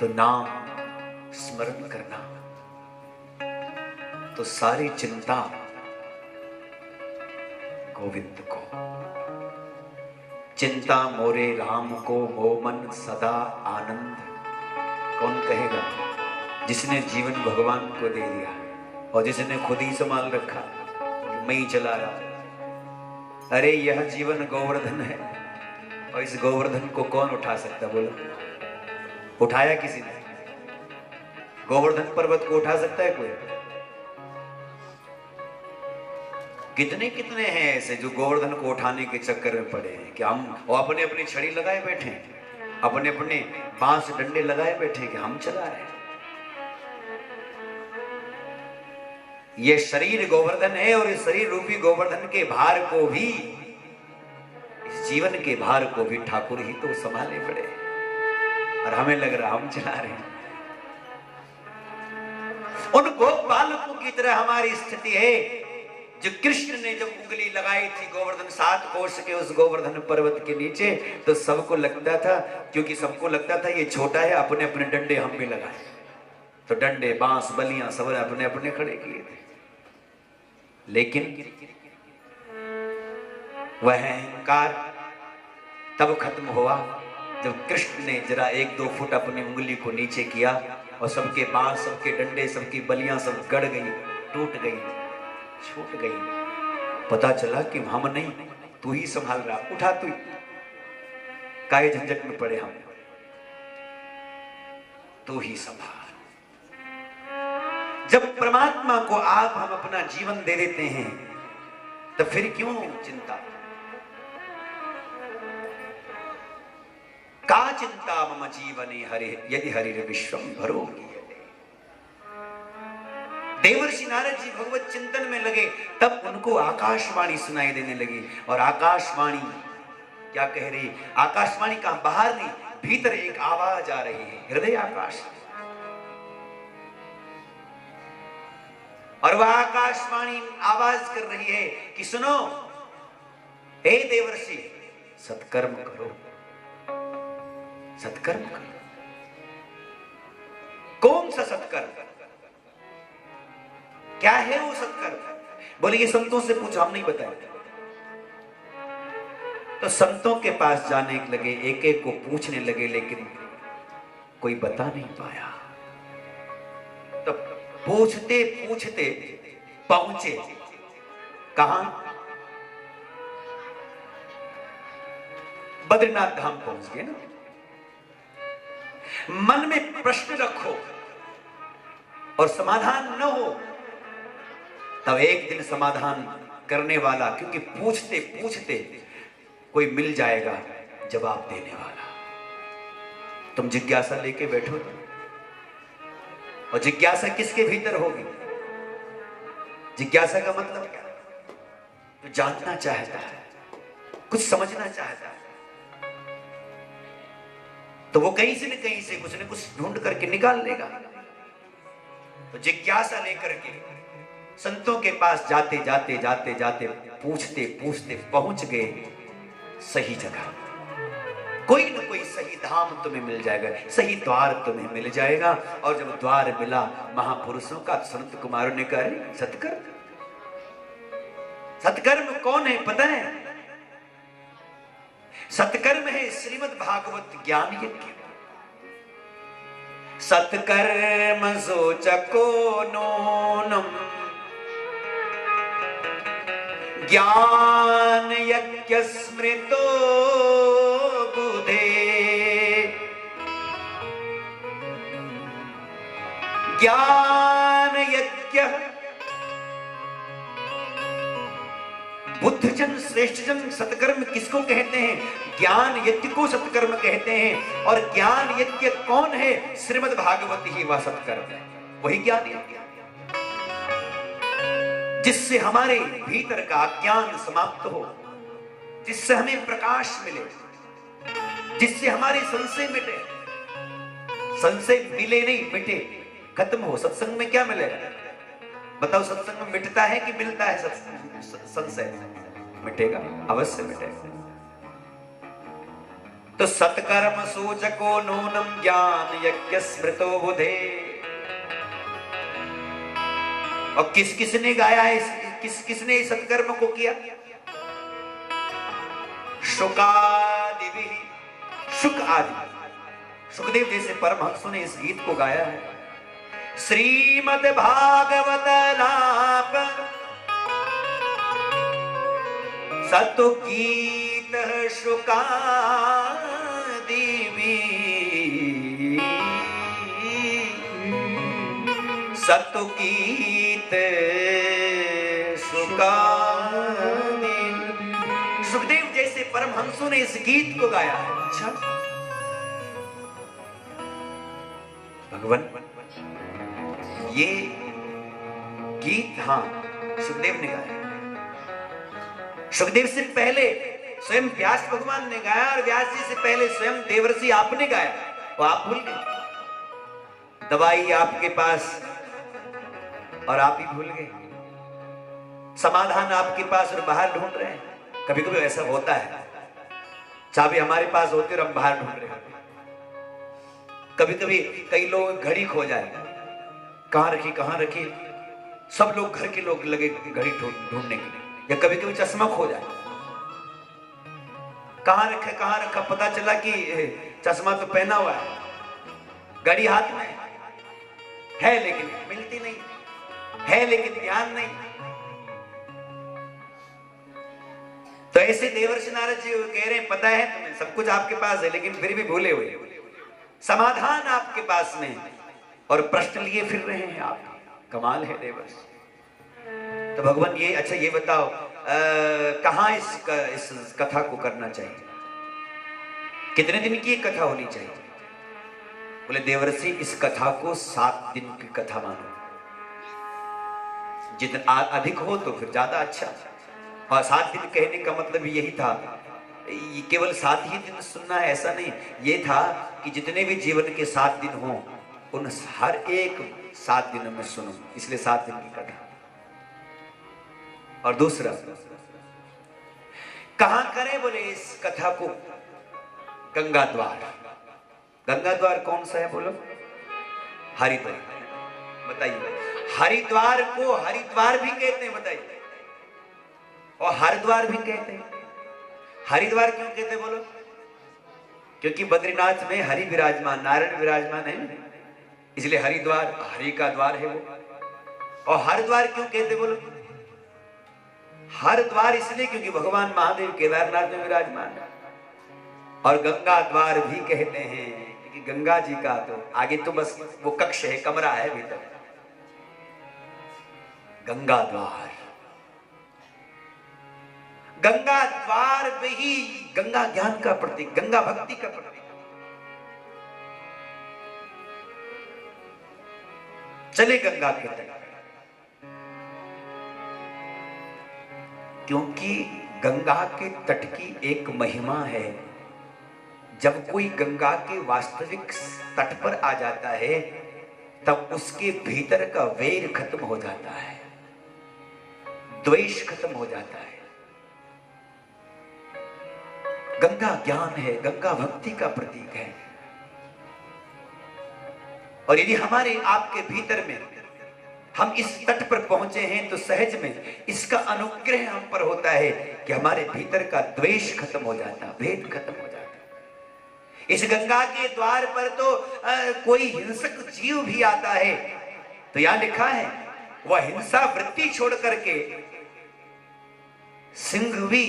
तो नाम स्मरण करना, तो सारी चिंता गोविंद को। चिंता मोरे राम को मोमन सदा आनंद। कौन कहेगा? जिसने जीवन भगवान को दे दिया और जिसने खुद ही संभाल रखा, मैं ही चला रहा। अरे यह जीवन गोवर्धन है और इस गोवर्धन को कौन उठा सकता? बोलो, उठाया किसी ने? गोवर्धन पर्वत को उठा सकता है कोई? कितने कितने हैं ऐसे जो गोवर्धन को उठाने के चक्कर में पड़े हैं कि हम अपने अपनी छड़ी लगाए बैठे हैं, अपने अपने बांस डंडे लगाए बैठे कि हम चला रहे हैं। ये शरीर गोवर्धन है और इस शरीर रूपी गोवर्धन के भार को भी, इस जीवन के भार को भी ठाकुर ही तो संभाले पड़े और हमें लग रहा हम चला रहे हैं। उन गोप बालकों की तरह हमारी स्थिति है जो कृष्ण ने जब उंगली लगाई थी गोवर्धन 7 कोस के उस गोवर्धन पर्वत के नीचे, तो सबको लगता था, क्योंकि सबको लगता था ये छोटा है, अपने अपने डंडे हम भी लगाए, तो डंडे बांस बलियां सब अपने अपने खड़े किए थे। लेकिन वह अहंकार तब खत्म हुआ जब कृष्ण ने जरा 1-2 फुट अपनी उंगली को नीचे किया और सबके बांस, सबके डंडे, सबकी बलियां सब गड़ गई, टूट गई, छूट गई। पता चला कि हम नहीं, तू ही संभाल रहा, उठा तू ही, काहे झंझट में पड़े हम, तू ही संभाल। जब परमात्मा को आप हम अपना जीवन दे देते हैं तो फिर क्यों चिंता? का चिंता मम जीवने हरे यदि हरिर विश्वम भरोगी। देवर्षि नारद जी भगवत चिंतन में लगे, तब उनको आकाशवाणी सुनाई देने लगी। और आकाशवाणी क्या कह रही? आकाशवाणी का बाहर नहीं, भीतर एक आवाज आ रही है, हृदय आकाश। और वह आकाशवाणी आवाज कर रही है कि सुनो, हे देवर्षि, सत्कर्म करो, सत्कर्म करो। कौन सा सत्कर्म? क्या है वो सत्कर्म? बोले ये संतों से पूछो, हम नहीं बताएंगे। तो संतों के पास जाने लगे, एक एक को पूछने लगे, लेकिन कोई बता नहीं पाया। तो पूछते पूछते पहुंचे कहां? बद्रीनाथ धाम पहुंच गए ना। मन में प्रश्न रखो और समाधान न हो, तब एक दिन समाधान करने वाला, क्योंकि पूछते पूछते कोई मिल जाएगा जवाब देने वाला। तुम जिज्ञासा लेके बैठो, और जिज्ञासा किसके भीतर होगी? जिज्ञासा का मतलब क्या? तो जानना चाहता है, कुछ समझना चाहता है, तो वो कहीं से कुछ न कुछ ढूंढ करके निकाल लेगा। तो जिज्ञासा लेकर के संतों के पास जाते जाते जाते जाते पूछते पूछते पहुंच गए सही जगह। कोई न कोई सही धाम तुम्हें मिल जाएगा, सही द्वार तुम्हें मिल जाएगा। और जब द्वार मिला महापुरुषों का, संत कुमारों ने कहा, सत्कर्म। सत्कर्म कौन है पता है? सत्कर्म है श्रीमद् भागवत ज्ञान यज्ञ। सत्कर्म सोचको नूनम ज्ञान यज्ञ स्मृतो बुधे। ज्ञान यज्ञ बुद्ध जन श्रेष्ठ जन सत्कर्म किसको कहते हैं? ज्ञान यज्ञ को सत्कर्म कहते हैं। और ज्ञान यज्ञ कौन है? श्रीमद् भागवत ही वह सत्कर्म है, वही ज्ञान यज्ञ, जिससे हमारे भीतर का अज्ञान समाप्त हो, जिससे हमें प्रकाश मिले, जिससे हमारे संशय मिटे। संशय मिले नहीं, मिटे, खत्म हो। सत्संग में क्या मिलेगा बताओ? सत्संग में मिटता है कि मिलता है? संशय मिटेगा, अवश्य मिटेगा। तो सत्कर्म सूचको नूनम ज्ञान यज्ञ स्मृतो बुधे। और किसने गाया है, किसने इस सत्कर्म को किया? शुकादि, शुक आदि, सुखदेव जैसे परमहंसों ने इस गीत को गाया है। श्रीमद् भागवत लाप सतु गीत शुकादि, सतु गीत शुकादि। सुखदेव जैसे परमहंसों ने इस गीत को गाया है। अच्छा भगवान, ये गीत हाँ सुखदेव ने गाया। सुखदेव से पहले स्वयं व्यास भगवान ने गाया, और व्यास जी से पहले स्वयं देवर्षि आपने गाया, वो आप भूल गए। दवाई आपके पास और आप ही भूल गए। समाधान आपके पास और बाहर ढूंढ रहे हैं। कभी कभी ऐसा होता है, चाबी हमारे पास होती और हम बाहर ढूंढ रहे हैं। कभी कभी कई लोग घड़ी खो जाए, कहां रखी, सब लोग घर के लोग लगे घड़ी ढूंढने के लिए। या कभी कभी चश्मा खो जाए, कहां रखा, पता चला कि चश्मा तो पहना हुआ है, घड़ी हाथ में है लेकिन मिलती नहीं है, लेकिन ध्यान नहीं। तो ऐसे देवर्षि नारद जी कह रहे हैं, पता है तुम्हें सब कुछ आपके पास है, लेकिन फिर भी भूले हुए। समाधान आपके पास में और प्रश्न लिए फिर रहे हैं आप। कमाल है देवर्षि। तो भगवान ये अच्छा ये बताओ, कहां इस कथा को करना चाहिए? कितने दिन की कथा होनी चाहिए? बोले देवर्षि इस कथा को 7 दिन की कथा मानो। जितना अधिक हो तो फिर ज्यादा अच्छा। और 7 दिन कहने का मतलब यही था, ये केवल 7 ही दिन सुनना है ऐसा नहीं, ये था कि जितने भी जीवन के 7 दिन हो उन हर एक 7 दिनों में सुनो, इसलिए 7 दिन की कथा। और दूसरा कहां करें? बोले इस कथा को गंगा द्वार। गंगा द्वार कौन सा है बोलो? हरिद्वार। बताइए, हरिद्वार को हरिद्वार भी कहते हैं, बताइए, और हरिद्वार भी कहते हैं। हरिद्वार क्यों कहते हैं बोलो? क्योंकि बद्रीनाथ में हरि विराजमान, नारायण विराजमान है, इसलिए हरिद्वार हरि का द्वार है वो। और हरिद्वार क्यों कहते बोलो? हरिद्वार इसलिए क्योंकि भगवान महादेव केदारनाथ में विराजमान है। और गंगा द्वार भी कहते हैं कि गंगा जी का तो आगे तो बस वो कक्ष है, कमरा है भीतर। गंगा द्वार, गंगा द्वार में ही गंगा ज्ञान का प्रतीक, गंगा भक्ति का प्रतीक। चले गंगा के तट, क्योंकि गंगा के तट की एक महिमा है। जब कोई गंगा के वास्तविक तट पर आ जाता है तब उसके भीतर का वैर खत्म हो जाता है, द्वेष खत्म हो जाता है। गंगा ज्ञान है, गंगा भक्ति का प्रतीक है। और यदि हमारे आपके भीतर में हम इस तट पर पहुंचे हैं तो सहज में इसका अनुग्रह हम पर होता है कि हमारे भीतर का द्वेष खत्म हो जाता है, भेद खत्म हो जाता है। इस गंगा के द्वार पर तो कोई हिंसक जीव भी आता है तो यहां लिखा है वह हिंसा वृत्ति छोड़ करके सिंह भी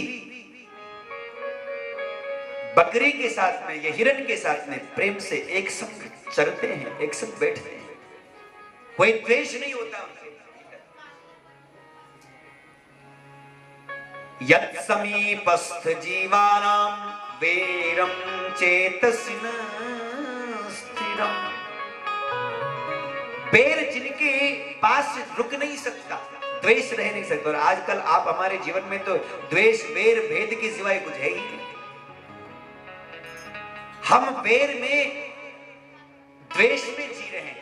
बकरी के साथ में या हिरण के साथ में प्रेम से एक संग चलते हैं, एक संग बैठते हैं, कोई द्वेष नहीं होता उनके। यत् समीपस्थ जीवानां वैरं चेतसिन स्थिरम। वैर जिनके पास रुक नहीं सकता, द्वेष रह नहीं सकता। और आजकल आप हमारे जीवन में तो द्वेष वैर भेद के सिवाय कुछ है ही नहीं। हम वैर में द्वेष में जी रहे हैं।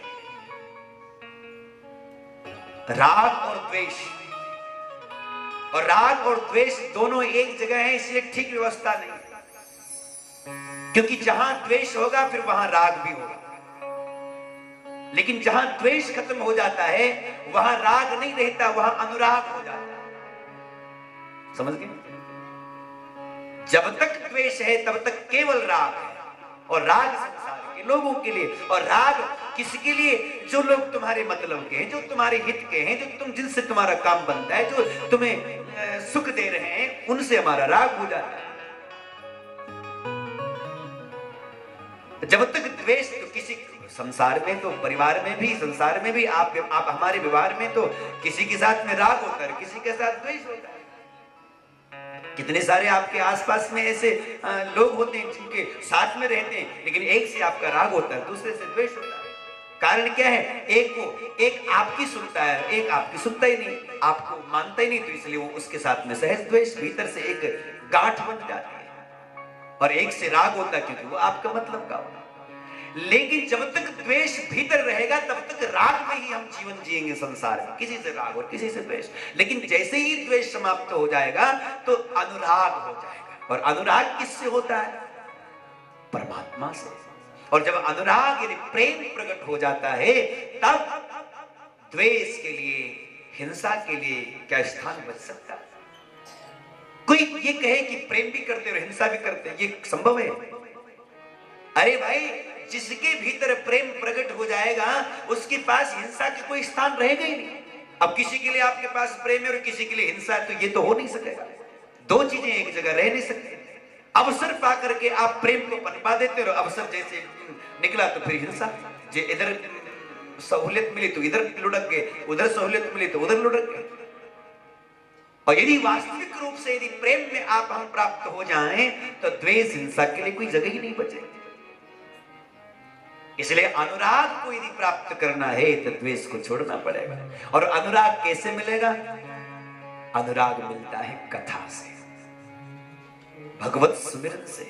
राग और द्वेष, और राग और द्वेष दोनों एक जगह है, इसलिए ठीक व्यवस्था नहीं है। क्योंकि जहां द्वेष होगा फिर वहां राग भी होगा, लेकिन जहां द्वेष खत्म हो जाता है वहां राग नहीं रहता, वहां अनुराग हो जाता है। समझ गए? जब तक द्वेष है तब तक केवल राग है, और राग संसार के लोगों के लिए, और राग किसके लिए? जो लोग तुम्हारे मतलब के हैं, जो तुम्हारे हित के हैं, जो जिनसे तुम्हारा काम बनता है, जो तुम्हें सुख दे रहे हैं, उनसे हमारा राग हो जाता है। जब तक द्वेष, तो किसी संसार में तो परिवार में भी, संसार में भी, आप हमारे व्यवहार में तो किसी के साथ में राग होता है, किसी के साथ द्वेष होता है। कितने सारे आपके आसपास में ऐसे लोग होते हैं जिनके साथ में रहते हैं, लेकिन एक से आपका राग होता है, दूसरे से द्वेष होता है। कारण क्या है? एक आपकी सुनता है, एक आपकी सुनता ही नहीं, आपको मानता ही नहीं, तो इसलिए वो उसके साथ में सहज द्वेष, भीतर से एक गांठ बन जाती है। और एक से राग होता है क्योंकि वो आपका मतलब का होता है। लेकिन जब तक द्वेष भीतर रहेगा तब तक राग में ही हम जीवन जिएंगे संसार में, किसी से राग और किसी से द्वेष। लेकिन जैसे ही द्वेष समाप्त हो जाएगा तो अनुराग हो जाएगा, और अनुराग किससे होता है? परमात्मा से। और जब अनुराग यानी प्रेम प्रकट हो जाता है तब द्वेष के लिए, हिंसा के लिए क्या स्थान बच सकता है? कोई ये कहे कि प्रेम भी करते और हिंसा भी करते, ये संभव है? अरे भाई, जिसके भीतर प्रेम प्रकट हो जाएगा उसके पास हिंसा की कोई स्थान रहेगा ही नहीं। अब किसी के लिए आपके पास प्रेम है और किसी के लिए हिंसा है, तो ये तो हो नहीं सकेगा। दो चीजें एक जगह रह नहीं सकती। अवसर पा करके आप प्रेम को पनपा देते हो, अवसर जैसे निकला तो फिर हिंसा। जे इधर सहूलियत मिली तो इधर लुढ़क गए, उधर सहूलियत मिली तो उधर लुढ़क गए। और यदि वास्तविक रूप से यदि प्रेम में आप हम प्राप्त हो जाएं तो द्वेष हिंसा के लिए कोई जगह ही नहीं बचे। इसलिए अनुराग को यदि प्राप्त करना है तो द्वेष को छोड़ना पड़ेगा। और अनुराग कैसे मिलेगा? अनुराग मिलता है कथा से, भगवत सुमिरन से।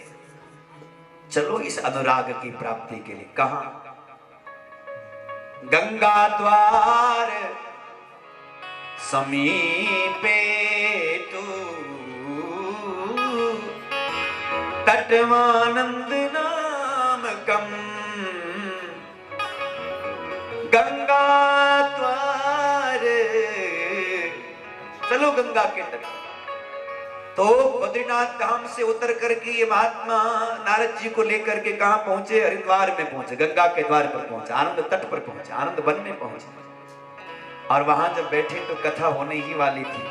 चलो इस अनुराग की प्राप्ति के लिए कहां? गंगा द्वार समीपे तू तटवानंद नामकम, गंगा द्वार। चलो गंगा के तट। तो बद्रीनाथ धाम से उतर करके ये महात्मा नारद जी को लेकर के कहां पहुंचे? हरिद्वार में पहुंचे, गंगा के द्वार पर पहुंचे, आनंद तट पर पहुंचे, आनंद वन में पहुंचे। और वहां जब बैठे तो कथा होने ही वाली थी।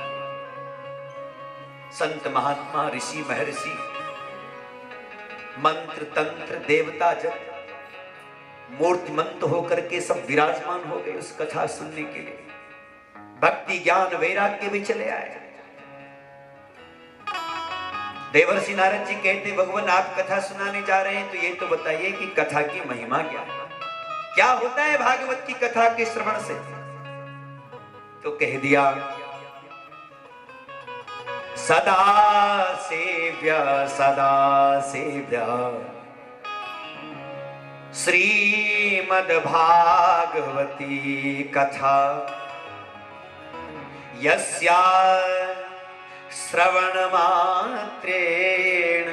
संत महात्मा ऋषि महर्षि मंत्र तंत्र देवता जब मूर्तिमंत होकर के सब विराजमान हो गए उस कथा सुनने के लिए। भक्ति ज्ञान वैराग्य भी चले आए। देवर्षि नारद जी कहते, भगवान आप कथा सुनाने जा रहे हैं तो ये तो बताइए कि कथा की महिमा क्या है, क्या होता है भागवत की कथा के श्रवण से? तो कह दिया, सदा सेव्य श्रीमद् भागवती कथा, यस्या श्रवण मात्रेण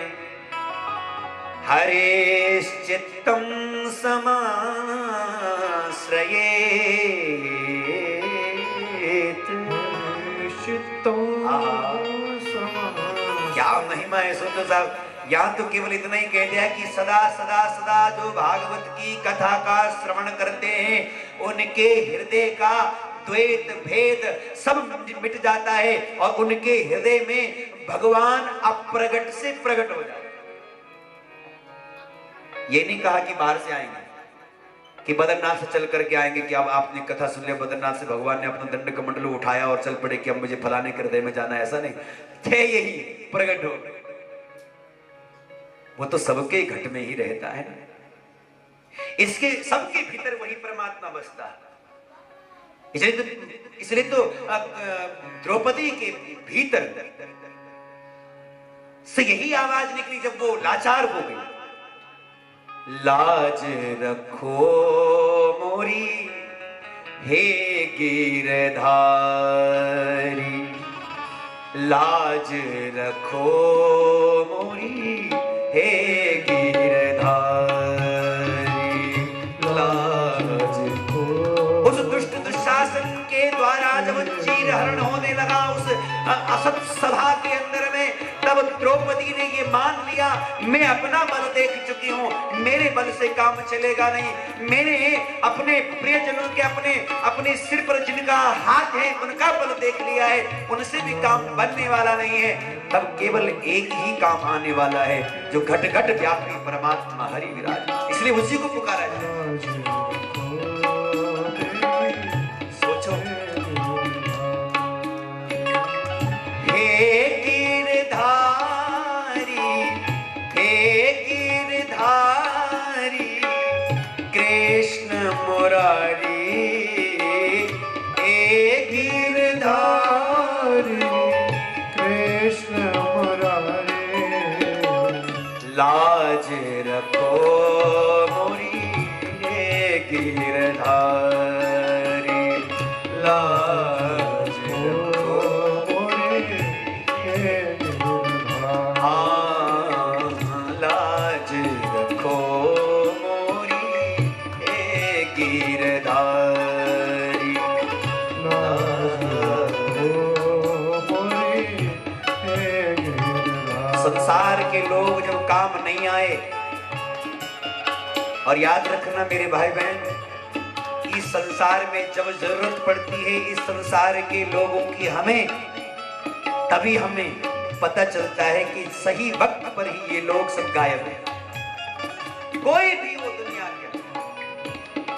हरेश्चित्तं समाश्रयेत्। क्या महिमा है सुनो साहब। यहां तो केवल इतना ही कह दिया कि सदा सदा सदा जो भागवत की कथा का श्रवण करते हैं उनके हृदय का द्वैत भेद सब मिट जाता है और उनके हृदय में भगवान अप्रगट से प्रकट हो जाता है। ये नहीं कहा कि बाहर से आएंगे, कि बद्रीनाथ से चल करके आएंगे, कि अब आपने कथा सुन लिया बद्रीनाथ से भगवान ने अपना दंड कमंडल उठाया और चल पड़े कि अब मुझे फलाने के हृदय में जाना है, ऐसा नहीं थे। यही प्रकट हो, वो तो सबके घट में ही रहता है ना, इसके सबके भीतर वही परमात्मा बसता है। इसलिए तो द्रौपदी के भीतर से यही आवाज निकली जब वो लाचार हो गई, लाज रखो मोरी हे गिरधारी, लाज रखो मोरी हे गिरधारी। सभा के अंदर में तब द्रौपदी ने ये मान लिया, मैं अपना बल देख चुकी हूँ, मेरे बल से काम चलेगा नहीं, मैंने अपने प्रियजनों के अपने सिर पर जिनका हाथ है उनका बल देख लिया है, उनसे भी काम बनने वाला नहीं है। तब केवल एक ही काम आने वाला है, जो घट घट व्यापी परमात्मा हरि विराज, इसलिए उसी को पुकारा जाए। सोचो, हे गिरधारी, हे गिरधारी कृष्ण मुरारी, हे गिरधारी कृष्ण मुरारी, लाज रखो मोरी हे गिरधारी, लाज रखो मोरी हे गिरधारी, लाज रखो मोरी हे गिरधारी, संसार के लोग जब काम नहीं आए, और याद रखना मेरे भाई बहन, इस संसार में जब जरूरत पड़ती है इस संसार के लोगों की हमें, तभी हमें पता चलता है कि सही वक्त पर ही ये लोग सब गायब हैं। कोई भी वो दुनिया के,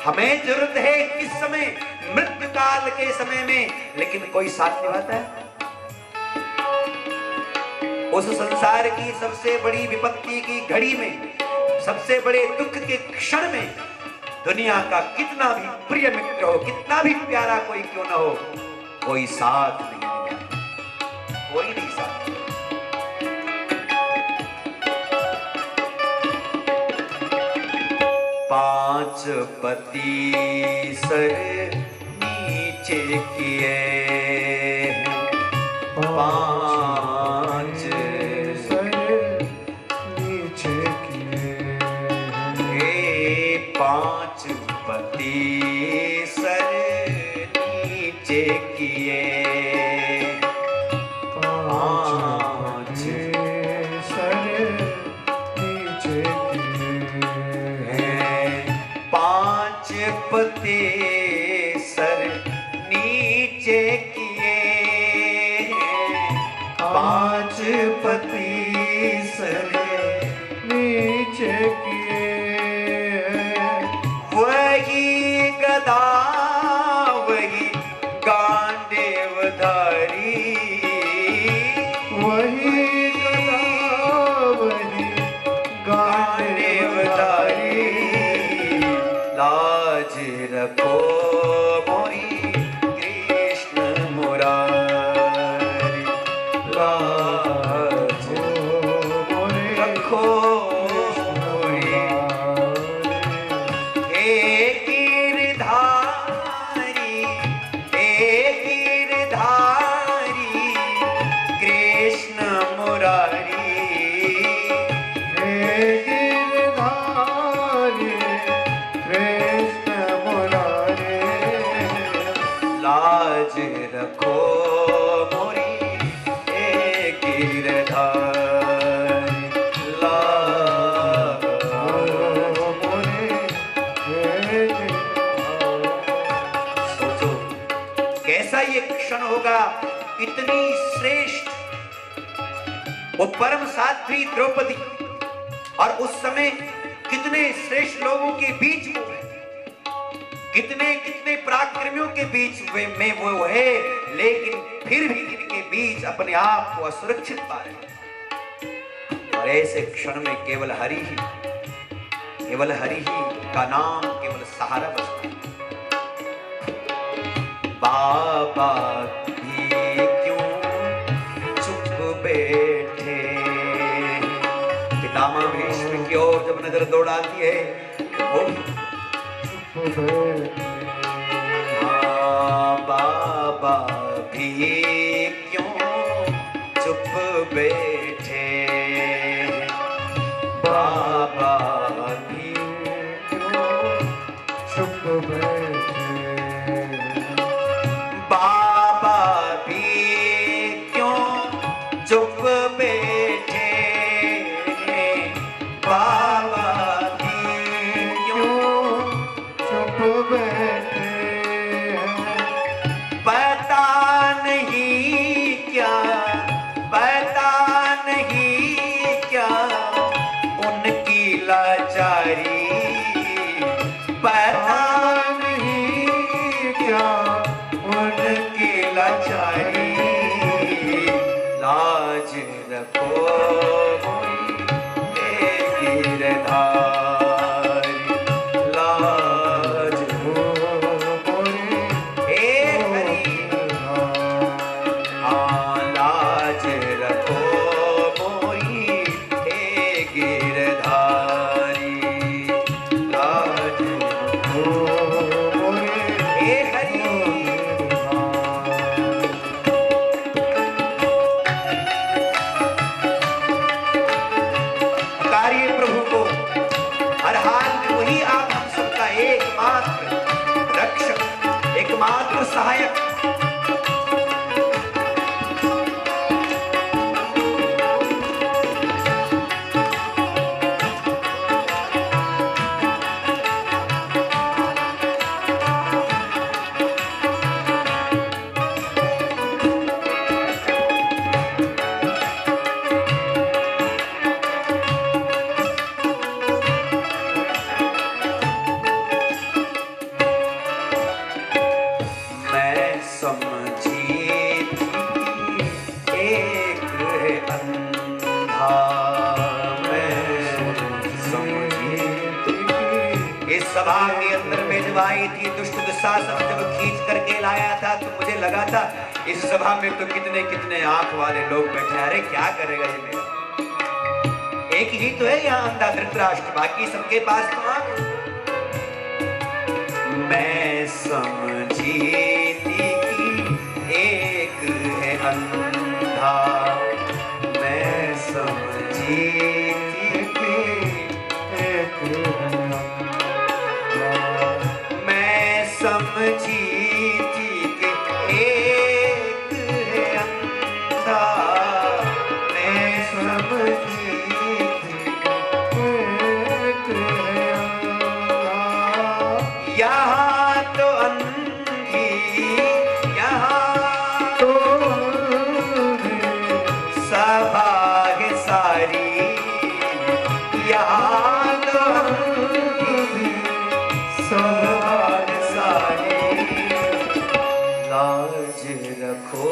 हमें जरूरत है किस समय, मृत्यु काल के समय में, लेकिन कोई साथ निभाता है। उस संसार की सबसे बड़ी विपत्ति की घड़ी में, सबसे बड़े दुख के क्षण में, दुनिया का कितना भी प्रिय मित्र हो, कितना भी प्यारा कोई क्यों ना हो, कोई साथ नहीं देगा, कोई नहीं साथ। पांच पति सर नीचे किए, पांच सर नीचे किए, पांच पति सर नीचे किए, पांच सर नीचे किए, पांच पति सर नीचे किए, पांच पति सर नीचे किए, वही गदा वही गांडेव धारी, वही गदा वही गांडेव धारी, लाज रखो मोरी कृष्ण मुरारी, लाज रखो मोरी हे गिरधारी, हे गिरधारी कृष्ण मुरारी, हे गिरधारी कृष्ण मुरारी, लाज रखो मोरी हे गिरधारी, लाज मोरी हे गिरधारी। सोचो कैसा ये क्षण होगा, इतनी श्रेष्ठ वो परम साध्वी द्रौपदी, और उस समय कितने श्रेष्ठ लोगों के बीच वो है, कितने कितने पराक्रमियों के बीच में वो है, लेकिन फिर भी इनके बीच अपने आप को असुरक्षित पा रहे हैं। और ऐसे क्षण में केवल हरि ही का नाम केवल सहारा बचता है। बाबा भी क्यों चुप बैठे, पितामह भीष्म की ओर जब नजर दौड़ाती है वो चुप बैठे, बाबा भी क्यों चुप बैठे, बाबा भी क्यों चुप बैठे, बाबा भी क्यों बाबा की क्यों चुप बैठे हैं। पता नहीं क्या, पता नहीं क्या उनकी लाचारी, पता नहीं क्या उनकी लाचारी। लाज रखो हे गिरधारी, लाज हे हरि, हाँ लाज रखो मोरी हे गिरधारी, लाज रखो हे हरि। पुकारिए प्रभु को, हर हाल में वही आप हम सबका एकमात्र रक्षक, एकमात्र सहायक। मैं समझी थी एक है अंधा, मैं समझी थी। इस सभा के अंदर में जब आई थी दुष्ट दुशासन जब खींच करके लाया था तो मुझे लगा था इस सभा में तो कितने कितने आंख वाले लोग बैठे, अरे क्या करेगा ये मेरा, एक ही तो है यहाँ अंधा धृतराष्ट्र, बाकी सबके पास तो आंख। मैं समझी थी कि एक है अंधा, मैं समझी थी कि एक है अंधा। मैं समझी थी कि एक है अंधा, मैं समझी थी एक है अंधा। यहाँ तो अंधी, यहाँ तो सभा है सारी, यहाँ तो अंधी सभा है सारी। लाज रखो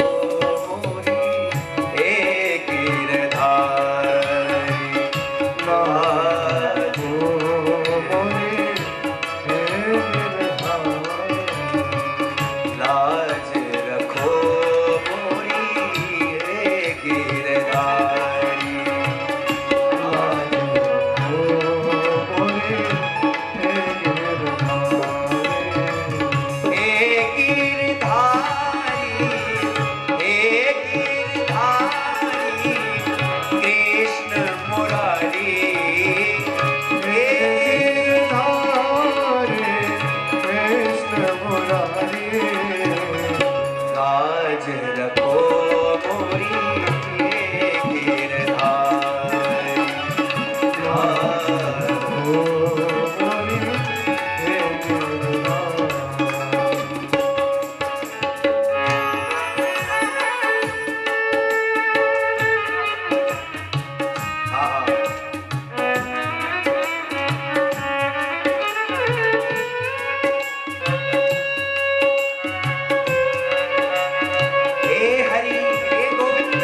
मोरी हे गिरधारी, लाज लाज रखो मोरी हे गिरधारी, लाज हे गिरधारी, हे गिरधारी कृष्ण मुरारी, हे लाज रखो मोरी हे गिरधारी, हे हरि हे गोविंद।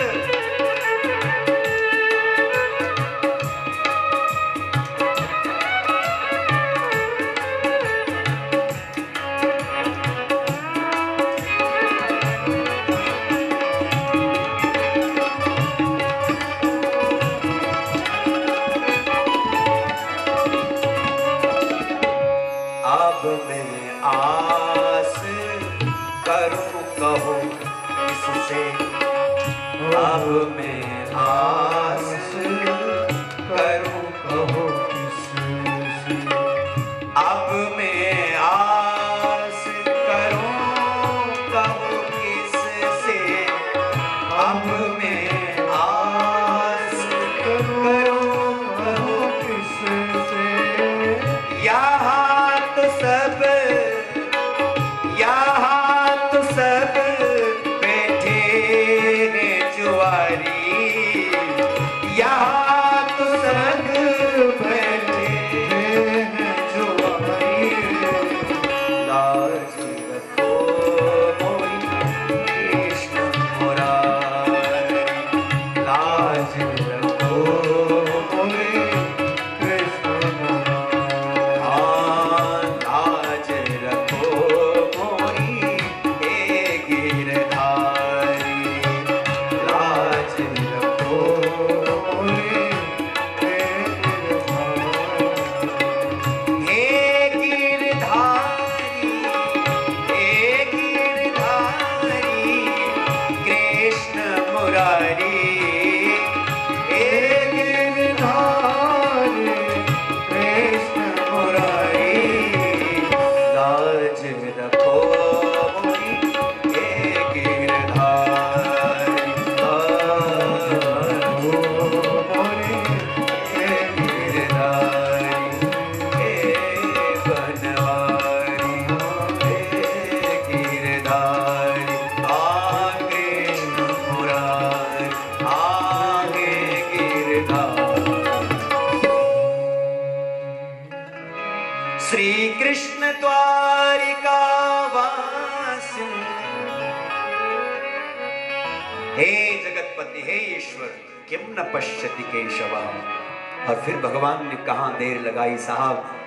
अब मैं आस करूं कहो किससे, अब मैं आस करूं कहो किससे, अब मैं आस करूं कहो किससे, अब मैं आस करूं कहो श्री कृष्ण द्वारिका वासी, हे जगतपति, हे ईश्वर, किम न पश्यति केशव। और फिर भगवान ने कहां देर लगाई साहब,